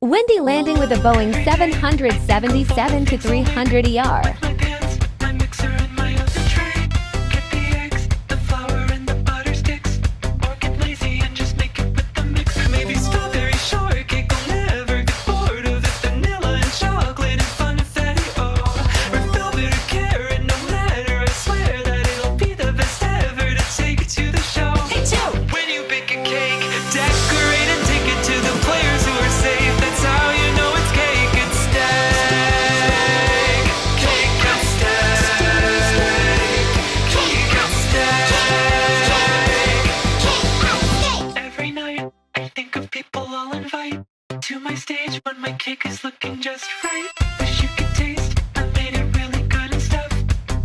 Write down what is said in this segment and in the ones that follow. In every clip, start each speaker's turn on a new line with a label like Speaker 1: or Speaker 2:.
Speaker 1: Windy landing with a Boeing 777-300ER.
Speaker 2: To my stage when my cake is looking just right. Wish you could taste, I made it really good and stuff.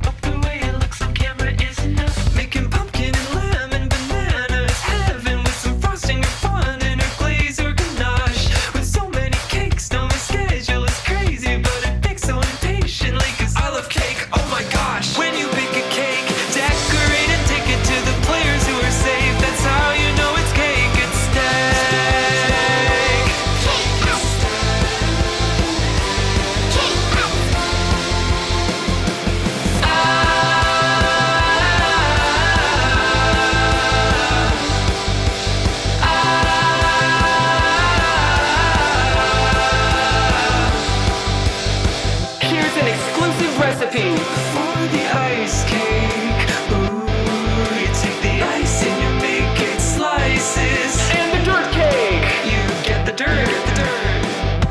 Speaker 2: Hope the way it looks on camera is enough. Making pumpkin and lemon banana is heaven, with some frosting or fondant or glaze or ganache. With so many cakes, now my schedule is crazy, but it bakes so impatiently, cause I love cake, oh my gosh. When you bake a cake, decorate and take it to the players who are safe. That's how you know it's cake, it's steak. Here's an exclusive recipe for the ice cake. Ooh, you take the ice and you make it slices. And the dirt cake, you get the dirt.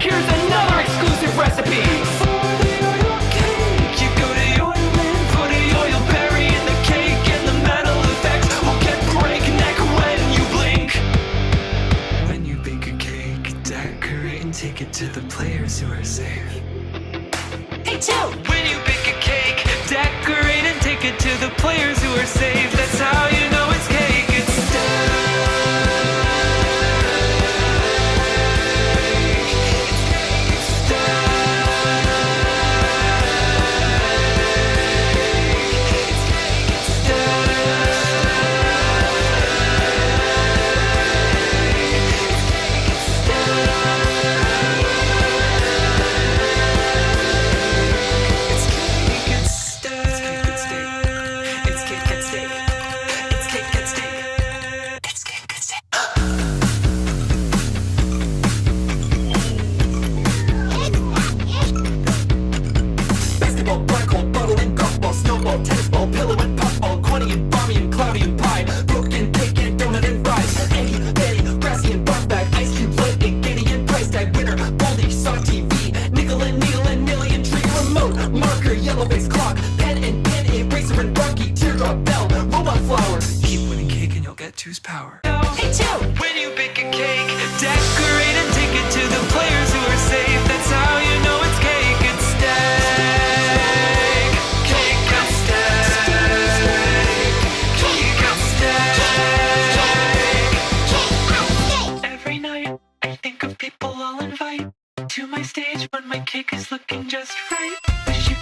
Speaker 2: Here's another exclusive recipe for the oil cake. You go to the oil and put the oil berry in the cake, and the metal effects will get breakneck when you blink. When you bake a cake, decorate and take it to the players who are safe. Hey, two! When you bake a cake, decorate and take it to the players who are safe. That's how you know it's cake, it's steak. It's basketball, black hole, bottle and golf ball, snowball, tennis ball, pillow and puffball, corny and balmy and cloudy and pie, broken cake and donut and fries, Eddie, Betty, grassy and buff bag, ice cube, lit and giddy and price tag, winner, boldy, saw TV, nickel and needle and nilly and tree remote, marker, yellow face clock, pen and pen, eraser and rocky, teardrop bell, robot flower. Keep winning cake and you'll get two's power. Hey, two! When you bake a cake, decorate and take it to the players who are safe. That's how you know it's cake, it's steak. Cake and steak. Cake and steak. Every night, I think of people I'll invite to my stage when my cake is looking just right. Wish you